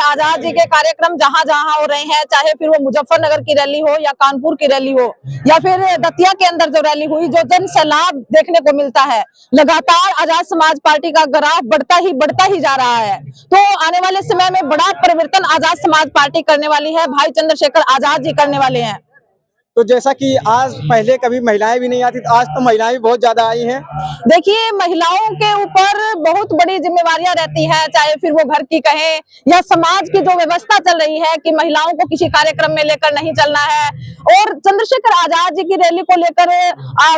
आजाद जी के कार्यक्रम जहां जहां हो रहे हैं, चाहे फिर वो मुजफ्फरनगर की रैली हो या कानपुर की रैली हो या फिर दतिया के अंदर जो रैली हुई, जो जन सैलाब देखने को मिलता है, लगातार आजाद समाज पार्टी का ग्राफ बढ़ता ही जा रहा है। तो आने वाले समय में बड़ा परिवर्तन आजाद समाज पार्टी करने वाली है, भाई चंद्रशेखर आजाद जी करने वाले हैं। तो जैसा कि आज पहले कभी महिलाएं भी नहीं आती, तो आज तो महिलाएं भी बहुत ज्यादा आई हैं। देखिए, महिलाओं के ऊपर बहुत बड़ी जिम्मेवारियां रहती है, चाहे फिर वो घर की कहें या समाज की जो व्यवस्था चल रही है कि महिलाओं को किसी कार्यक्रम में लेकर नहीं चलना है। और चंद्रशेखर आजाद जी की रैली को लेकर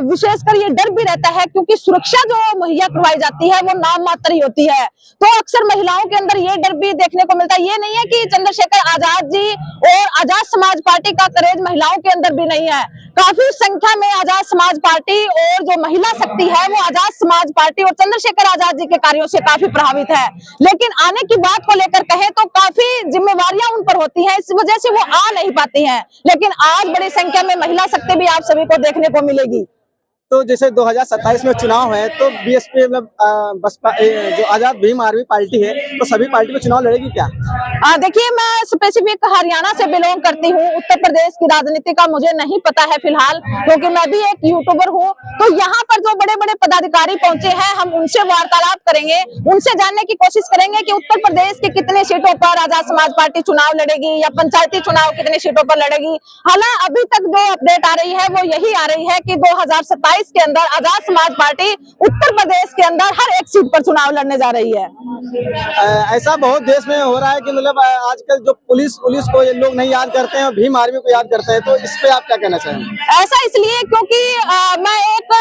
विशेषकर ये डर भी रहता है, क्योंकि सुरक्षा जो मुहैया करवाई जाती है वो नाम मात्र ही होती है। तो अक्सर महिलाओं के अंदर ये डर भी देखने को मिलता है। ये नहीं है कि चंद्रशेखर आजाद जी और आजाद समाज पार्टी का करेज महिलाओं के अंदर भी नहीं है। काफी संख्या में आजाद समाज पार्टी और जो महिला शक्ति है वो आजाद समाज पार्टी और चंद्रशेखर आजाद जी के कार्यों से काफी प्रभावित है। लेकिन आने की बात को लेकर कहें तो काफी जिम्मेवारियां उन पर होती हैं, इस वजह से वो आ नहीं पाती हैं। लेकिन आज बड़ी संख्या में महिला शक्ति भी आप सभी को देखने को मिलेगी। तो जैसे 2027 में चुनाव है, तो बीएसपी मतलब बसपा जो आजाद भीम आर्मी पार्टी है, तो सभी पार्टी में चुनाव लड़ेगी क्या? देखिए, मैं स्पेसिफिक हरियाणा से बिलोंग करती हूँ। उत्तर प्रदेश की राजनीति का मुझे नहीं पता है फिलहाल, क्योंकि मैं भी एक यूट्यूबर हूँ। तो यहाँ पर जो बड़े बड़े पदाधिकारी पहुंचे हैं, हम उनसे वार्तालाप करेंगे, उनसे जानने की कोशिश करेंगे कि उत्तर प्रदेश के कितने सीटों पर आजाद समाज पार्टी चुनाव लड़ेगी या पंचायती चुनाव कितने सीटों पर लड़ेगी। हालांकि अभी तक जो अपडेट आ रही है वो यही आ रही है कि 2027 के अंदर आजाद समाज पार्टी उत्तर प्रदेश के अंदर हर एक सीट पर चुनाव लड़ने जा रही है। ऐसा बहुत देश में हो रहा है कि मतलब आजकल जो पुलिस को ये लोग नहीं याद करते हैं और भीम आर्मी को याद करते हैं, तो इस पे आप क्या कहना चाहेंगे? ऐसा इसलिए क्योंकि मैं एक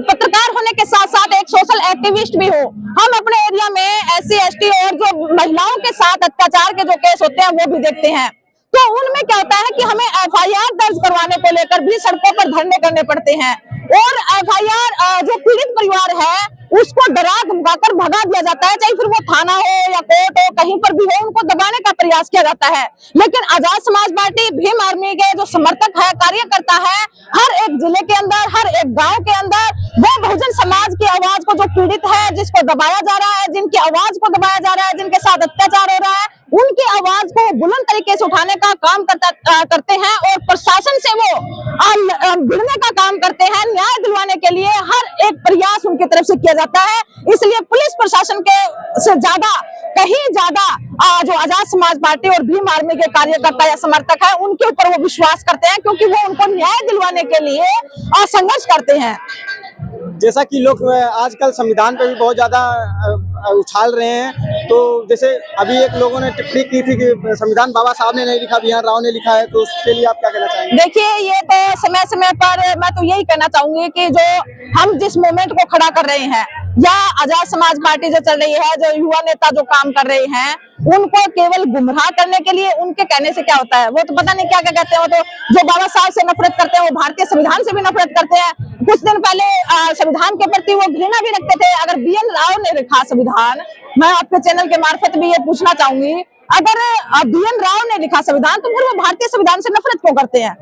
पत्रकार होने के साथ साथ एक सोशल एक्टिविस्ट भी हूँ। हम अपने एरिया में SC ST और जो महिलाओं के साथ अत्याचार के जो केस होते हैं वो भी देखते हैं। तो उनमें क्या होता है कि हमें FIR दर्ज करवाने को लेकर भी सड़कों पर धरने करने पड़ते हैं, और FIR जो पीड़ित परिवार है उसको डरा धमकाकर भगा दिया जाता है, चाहे फिर वो थाना हो या कोर्ट हो, कहीं पर भी हो, उनको दबाने का प्रयास किया जाता है। लेकिन आजाद समाज पार्टी भीम आर्मी के जो समर्थक है, कार्यकर्ता है, हर एक जिले के अंदर, हर एक गांव के अंदर वो बहुजन समाज की आवाज को जो पीड़ित है, जिसको दबाया जा रहा है, जिनकी आवाज को दबाया जा रहा है, जिनके साथ अत्याचार हो रहा है, उनकी आवाज को बुलंद तरीके से उठाने का काम करते हैं और प्रशासन से वो भिड़ने का काम करते हैं। न्याय दिलवाने के लिए हर एक प्रयास उनकी तरफ से किया जाता है। इसलिए पुलिस प्रशासन के से ज्यादा, कहीं ज्यादा जो आजाद समाज पार्टी और भीम आर्मी के कार्यकर्ता या समर्थक है उनके ऊपर वो विश्वास करते हैं, क्योंकि वो उनको न्याय दिलवाने के लिए संघर्ष करते हैं। जैसा कि लोग आजकल संविधान पे भी बहुत ज्यादा उछाल रहे हैं, तो जैसे अभी एक लोगों ने टिप्पणी की थी कि संविधान बाबा साहब ने नहीं लिखा, BR राव ने लिखा है, तो उसके लिए आप क्या कहना चाहेंगे? देखिए, ये तो समय समय पर मैं तो यही कहना चाहूंगी कि जो हम जिस मूवमेंट को खड़ा कर रहे हैं या आजाद समाज पार्टी जो चल रही है, जो युवा नेता जो काम कर रहे हैं, उनको केवल गुमराह करने के लिए उनके कहने से क्या होता है, वो तो पता नहीं क्या क्या कहते हैं। वो तो जो बाबा साहब से नफरत करते हैं वो भारतीय संविधान से भी नफरत करते हैं। कुछ दिन पहले संविधान के प्रति वो घृणा भी रखते थे। अगर BN राव ने लिखा संविधान, मैं आपके चैनल के मार्फत भी ये पूछना चाहूंगी, अगर BN राव ने लिखा संविधान तो फिर वो भारतीय संविधान से नफरत क्यों करते हैं?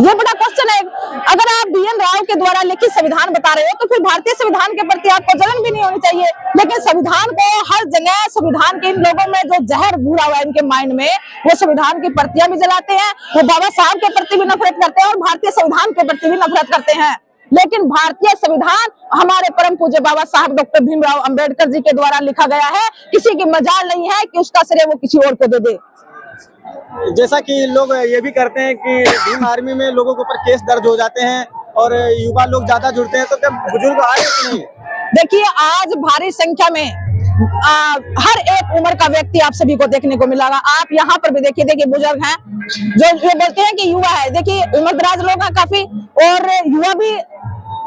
ये बड़ा क्वेश्चन है। अगर आप BN राव के द्वारा लिखित संविधान बता रहे हो तो फिर भारतीय संविधान के प्रति आपको जलन भी नहीं होनी चाहिए। लेकिन संविधान को हर जगह, संविधान के इन लोगों में जो जहर घूरा हुआ है इनके माइंड में, वो संविधान की प्रतियां भी जलाते हैं, वो बाबा साहब के प्रति भी नफरत करते हैं और भारतीय संविधान के प्रति भी नफरत करते हैं। लेकिन भारतीय संविधान हमारे परम पूज्य बाबा साहब डॉक्टर भीमराव अंबेडकर जी के द्वारा लिखा गया है। किसी की मजाल नहीं है कि उसका श्रेय वो किसी और को दे दे। जैसा कि लोग ये भी करते हैं कि भीम आर्मी में लोगों के ऊपर केस दर्ज हो जाते हैं और युवा लोग ज्यादा जुड़ते हैं, तो क्या बुजुर्ग आ रहे हैं कि नहीं? देखिए, आज भारी संख्या में हर एक उम्र का व्यक्ति आप सभी को देखने को मिलेगा। आप यहाँ पर भी देखिए बुजुर्ग हैं जो बोलते हैं कि युवा है। देखिए, उम्रदराज लोग हैं काफी, और युवा भी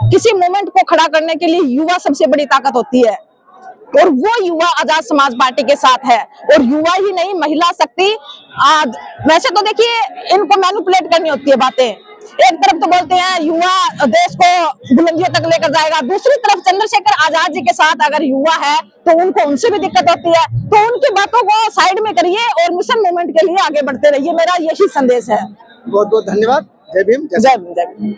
किसी मूवमेंट को खड़ा करने के लिए युवा सबसे बड़ी ताकत होती है, और वो युवा आजाद समाज पार्टी के साथ है। और युवा ही नहीं, महिला शक्ति। वैसे तो देखिए, इनको मैनिपुलेट करनी होती है बातें। एक तरफ तो बोलते हैं युवा देश को बुलंदियों तक लेकर जाएगा, दूसरी तरफ चंद्रशेखर आजाद जी के साथ अगर युवा है तो उनको उनसे भी दिक्कत होती है। तो उनकी बातों को साइड में करिए और मिशन मूवमेंट के लिए आगे बढ़ते रहिए, मेरा यही संदेश है। बहुत बहुत धन्यवाद। जय भीम। जय भीम।